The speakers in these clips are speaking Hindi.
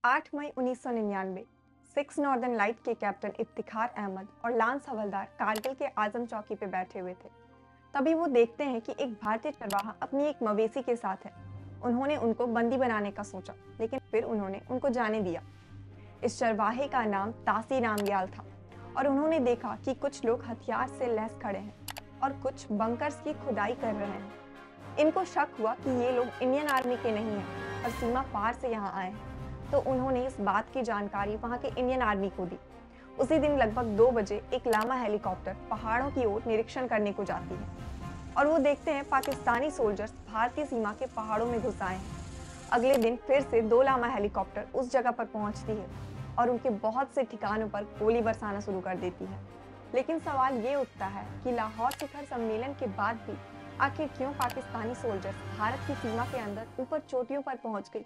8 मई 1999 सिक्स नॉर्दर्न लाइट के कैप्टन इफ्तिखार अहमद और लांस हवलदार कारगिल के आजम चौकी पे बैठे हुए थे। तभी वो देखते हैं कि एक भारतीय चरवाहा अपनी एक मवेशी के साथ है। उन्होंने उनको बंदी बनाने का सोचा, लेकिन फिर उन्होंने उनको जाने दिया। इस चरवाहे का नाम तासी नामग्याल था और उन्होंने देखा कि कुछ लोग हथियार से लैस खड़े हैं और कुछ बंकर्स की खुदाई कर रहे हैं। इनको शक हुआ कि ये लोग इंडियन आर्मी के नहीं हैं और सीमा पार से यहाँ आए हैं, तो उन्होंने इस बात की जानकारी वहाँ के इंडियन आर्मी को दी। उसी दिन लगभग 2 बजे एक लामा हेलीकॉप्टर पहाड़ों की ओर निरीक्षण करने को जाती है और वो देखते हैं पाकिस्तानी सोल्जर्स भारतीय सीमा के पहाड़ों में घुस आए हैं। अगले दिन फिर से 2 लामा हेलीकॉप्टर उस जगह पर पहुंचती है और उनके बहुत से ठिकानों पर गोली बरसाना शुरू कर देती है। लेकिन सवाल ये उठता है कि लाहौर शिखर सम्मेलन के बाद भी आखिर क्यों पाकिस्तानी सोल्जर्स भारत की सीमा के अंदर ऊपर चोटियों पर पहुंच गई,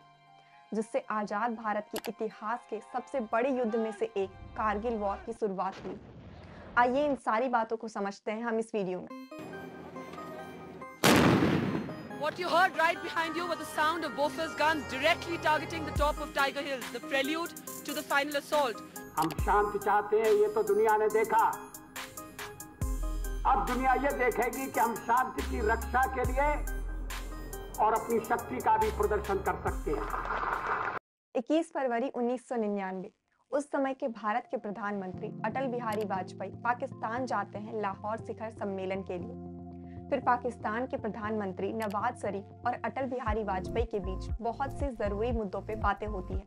जिससे आजाद भारत के इतिहास के सबसे बड़े युद्ध में से एक कारगिल वॉर की शुरुआत हुई। आइए इन सारी बातों को समझते हैं हम इस वीडियो में। What you heard right behind you was the sound of Bofors guns directly targeting the top of Tiger Hill, the prelude to the final assault. हम शांति चाहते हैं, ये तो दुनिया ने देखा। अब दुनिया ये देखेगी कि हम शांति की रक्षा के लिए और अपनी शक्ति का भी प्रदर्शन कर सकते हैं। 21 फरवरी 1999 उस समय के भारत के प्रधानमंत्री अटल बिहारी वाजपेयी पाकिस्तान जाते हैं लाहौर शिखर सम्मेलन के लिए। फिर पाकिस्तान के प्रधानमंत्री नवाज शरीफ और अटल बिहारी वाजपेयी के बीच बहुत से जरूरी मुद्दों पे बातें होती हैं,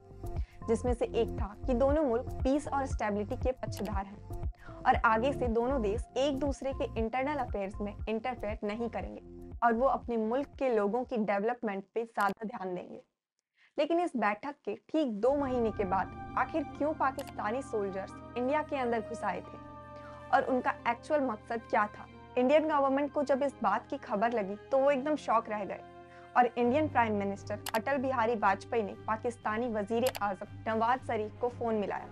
जिसमें से एक था कि दोनों मुल्क पीस और स्टेबिलिटी के पक्षधर हैं और आगे से दोनों देश एक दूसरे के इंटरनल अफेयर्स में इंटरफेयर नहीं करेंगे और वो अपने मुल्क के लोगों की डेवलपमेंट पे ज्यादा ध्यान देंगे। लेकिन इस बैठक के ठीक 2 महीने के बाद आखिर क्यों पाकिस्तानी सोल्जर्स इंडिया के अंदर घुस आए थे और उनका एक्चुअल मकसद क्या था? इंडियन गवर्नमेंट को जब इस बात की खबर लगी तो वो एकदम शॉक रह गए और Indian prime minister Atal Bihari Vajpayee ने पाकिस्तानी वजीर आजम नवाज शरीफ को फोन मिलाया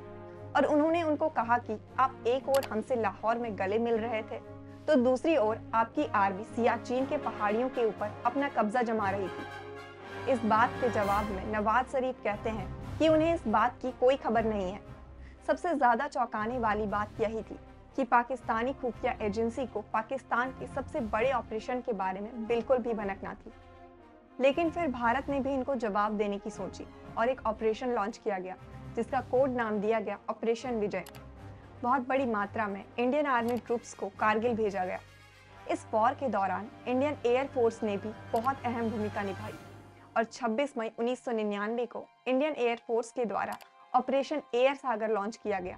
और उन्होंने उनको कहा कि आप एक ओर हमसे लाहौर में गले मिल रहे थे, तो दूसरी ओर आपकी आर्मी सियाचिन के पहाड़ियों के ऊपर अपना कब्जा जमा रही थी। इस बात के जवाब में नवाज शरीफ कहते हैं कि उन्हें इस बात की कोई खबर नहीं है। सबसे ज्यादा चौंकाने वाली बात यही थी कि पाकिस्तानी खुफिया एजेंसी को पाकिस्तान के सबसे बड़े ऑपरेशन के बारे में बिल्कुल भी भनक ना थी। लेकिन फिर भारत ने भी इनको जवाब देने की सोची और एक ऑपरेशन लॉन्च किया गया, जिसका कोड नाम दिया गया ऑपरेशन विजय। बहुत बड़ी मात्रा में इंडियन आर्मी ट्रूप्स को कारगिल भेजा गया। इस वॉर के दौरान इंडियन एयर फोर्स ने भी बहुत अहम भूमिका निभाई और 26 मई 1999 को इंडियन एयर फोर्स के द्वारा ऑपरेशन एयर सागर लॉन्च किया गया।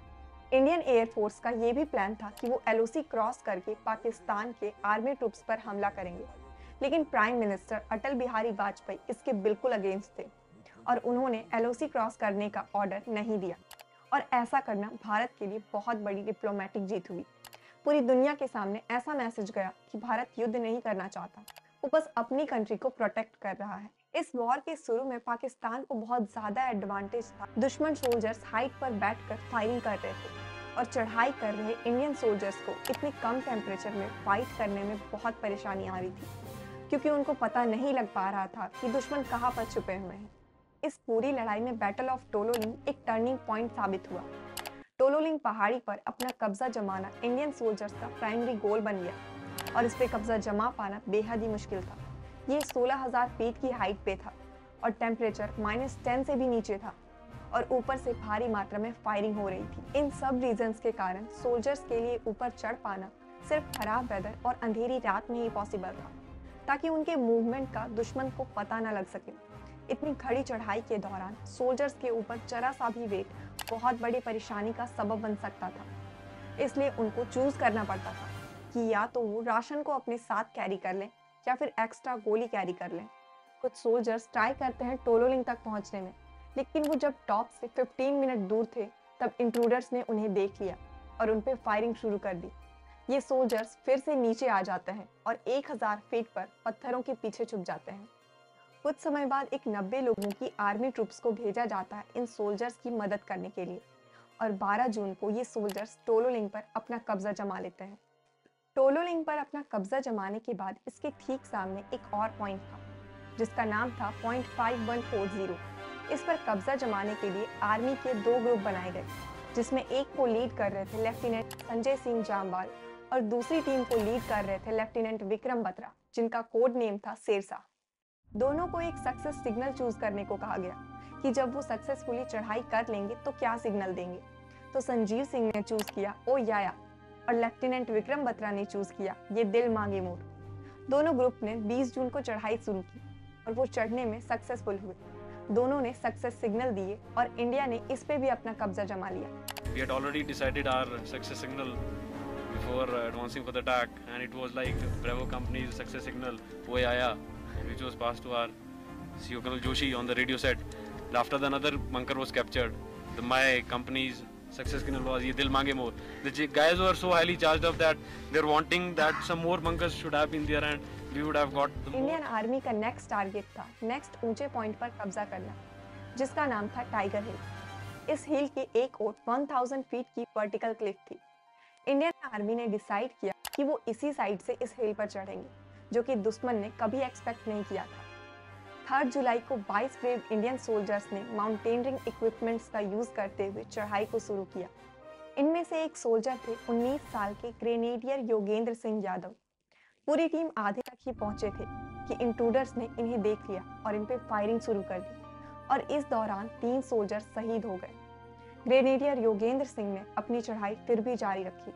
इंडियन एयर फोर्स का ये भी प्लान था कि वो एलओसी क्रॉस करके पाकिस्तान के आर्मी ट्रूप्स पर हमला करेंगे, लेकिन प्राइम मिनिस्टर अटल बिहारी वाजपेयी इसके बिल्कुल अगेंस्ट थे और उन्होंने एलओसी क्रॉस करने का ऑर्डर नहीं दिया और ऐसा करना भारत के लिए बहुत बड़ी डिप्लोमेटिक जीत हुई। पूरी दुनिया के सामने ऐसा मैसेज गया कि भारत युद्ध नहीं करना चाहता, वो बस अपनी कंट्री को प्रोटेक्ट कर रहा है। इस वॉर के शुरू में पाकिस्तान को बहुत ज्यादा एडवांटेज था। दुश्मन सोल्जर्स हाइट पर बैठकर फायरिंग कर रहे थे और चढ़ाई कर रहे इंडियन सोल्जर्स को इतनी कम टेम्परेचर में फाइट करने में बहुत परेशानी आ रही थी, क्योंकि उनको पता नहीं लग पा रहा था कि दुश्मन कहाँ पर छुपे हुए हैं। इस पूरी लड़ाई में बैटल ऑफ टोलोलिंग एक टर्निंग पॉइंट साबित हुआ। टोलोलिंग पहाड़ी पर अपना कब्जा जमाना इंडियन सोल्जर्स का प्राइमरी गोल बन गया और इस पे कब्जा जमा पाना बेहद ही मुश्किल था। ये 16,000 फीट की हाइट पे था और टेम्परेचर -10 से भी नीचे था और ऊपर से भारी मात्रा में फायरिंग हो रही थी। इन सब रीजंस के कारण सोल्जर्स के लिए ऊपर चढ़ पाना सिर्फ खराब वेदर और अंधेरी रात में ही पॉसिबल था, ताकि उनके मूवमेंट का दुश्मन को पता न लग सके। इतनी खड़ी चढ़ाई के दौरान सोल्जर्स के ऊपर जरा सा भी वेट बहुत बड़ी परेशानी का सबब बन सकता था, इसलिए उनको चूज करना पड़ता था कि या तो वो राशन को अपने साथ कैरी कर लें या फिर एक्स्ट्रा गोली कैरी कर लें। कुछ सोल्जर्स ट्राई करते हैं टोलोलिंग तक पहुंचने में, लेकिन वो जब टॉप से 15 मिनट दूर थे तब इंट्रूडर्स ने उन्हें देख लिया और उन पे फायरिंग शुरू कर दी। ये सोल्जर्स फिर से नीचे आ जाते हैं और 1000 फीट पर पत्थरों के पीछे छुप जाते हैं। कुछ समय बाद एक 90 लोगों की आर्मी ट्रूप्स को भेजा जाता है इन सोल्जर्स की मदद करने के लिए और 12 जून को ये सोल्जर्स टोलोलिंग पर अपना कब्जा जमा लेते हैं। टोलोलिंग पर अपना कब्जा जमाने के बाद इसके ठीक सामने एक और पॉइंट था, जिसका नाम था पॉइंट 5140। इस पर कब्जा जमाने के लिए आर्मी के 2 ग्रुप बनाए गए, जिसमें एक को लीड कर रहे थे लेफ्टिनेंट संजय सिंह जामवाल और दूसरी टीम को लीड कर रहे थे लेफ्टिनेंट विक्रम बत्रा, जिनका कोड नेम था शेरशाह। दोनों को एक सक्सेस सिग्नल चूज करने को कहा गया कि जब वो सक्सेसफुली चढ़ाई कर लेंगे तो क्या सिग्नल देंगे। तो संजीव सिंह ने चूज किया ओ याया और लेफ्टिनेंट विक्रम बत्रा ने चूज किया ये दिल मांगे मोर। दोनों ग्रुप ने 20 जून को चढ़ाई शुरू की और वो चढ़ने में सक्सेसफुल हुए। दोनों ने सक्सेस सिग्नल दिए और इंडिया ने इस पे भी अपना कब्जा जमा लिया। We had already decided our success signal before advancing for the attack, and it was like Bravo company's success signal "Oye Aaya," which was passed to our CEO Colonel Joshi on the radio set. After the another bunker was captured, my company's success signal was "Ye Dil Mange More." The guys were so highly charged up that they're wanting that some more bunkers should have been there, and we would have got the more. Indian army का नेक्स्ट टारगेट था नेक्स्ट ऊंचे पॉइंट पर कब्जा करना, जिसका नाम था टाइगर हिल। इस हिल की एक ओर 1000 फीट की वर्टिकल क्लिफ थी। इंडियन आर्मी ने डिसाइड किया कि वो इसी साइड से इस हिल पर चढ़ेंगे, जो कि दुश्मन ने कभी एक्सपेक्ट नहीं किया था। 3 जुलाई को 22 ब्रेव इंडियन सोल्जर्स ने माउंटेनियरिंग इक्विपमेंट्स का यूज करते हुए चढ़ाई को शुरू किया। इनमें से एक सोल्जर थे 19 साल के ग्रेनेडियर योगेंद्र सिंह यादव। पूरी टीम आधे तक ही पहुंचे थे कि इंट्रूडर्स ने इन्हें देख लिया और इन पे फायरिंग शुरू कर दी और इस दौरान 3 सोल्जर शहीद हो गए। ग्रेनेडियर योगेंद्र सिंह ने अपनी चढ़ाई फिर भी जारी रखी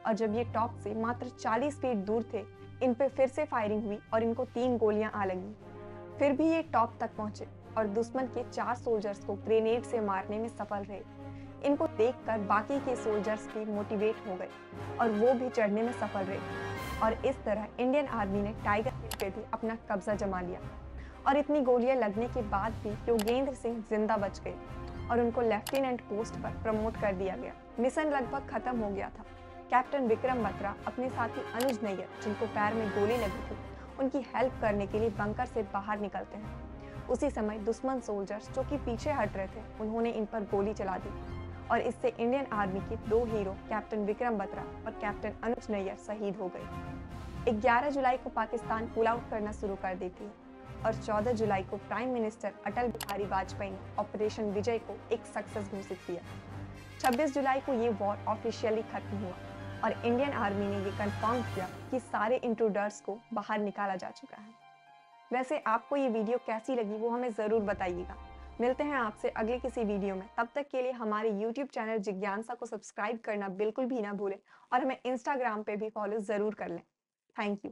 और जब ये टॉप से मात्र 40 फीट दूर थे, इन पे फिर से फायरिंग हुई और इनको 3 गोलियां आ लगी। फिर भी ये टॉप तक पहुंचे और दुश्मन के 4 सोल्जर्स को ग्रेनेड से मारने में सफल रहे। इनको देखकर बाकी के सोल्जर्स भी मोटिवेट हो गए और वो भी चढ़ने में सफल रहे और इस तरह इंडियन आर्मी ने टाइगर हिल पे भी अपना कब्जा जमा लिया। और इतनी गोलियां लगने के बाद भी योगेंद्र सिंह जिंदा बच गए और उनको लेफ्टिनेंट पोस्ट पर प्रमोट कर दिया गया। मिशन लगभग खत्म हो गया था। कैप्टन विक्रम बत्रा अपने साथी अनुज नैयर, जिनको पैर में गोली लगी थी, उनकी हेल्प करने के लिए बंकर से बाहर निकलते हैं। उसी समय दुश्मन सोल्जर्स जो कि पीछे हट रहे थे, उन्होंने इन पर गोली चला दी और इससे इंडियन आर्मी के 2 हीरो कैप्टन विक्रम बत्रा और कैप्टन अनुज नैयर शहीद हो गए। 11 जुलाई को पाकिस्तान पुल आउट करना शुरू कर देती है और 14 जुलाई को प्राइम मिनिस्टर अटल बिहारी वाजपेयी ने ऑपरेशन विजय को एक सक्सेस घोषित किया। 26 जुलाई को ये वॉर ऑफिशियली खत्म हुआ और इंडियन आर्मी ने ये कंफर्म किया कि सारे इंट्रूडर्स को बाहर निकाला जा चुका है। वैसे आपको ये वीडियो कैसी लगी वो हमें ज़रूर बताइएगा। मिलते हैं आपसे अगले किसी वीडियो में। तब तक के लिए हमारे YouTube चैनल जिज्ञासा को सब्सक्राइब करना बिल्कुल भी ना भूलें और हमें Instagram पे भी फॉलो ज़रूर कर लें। Thank you.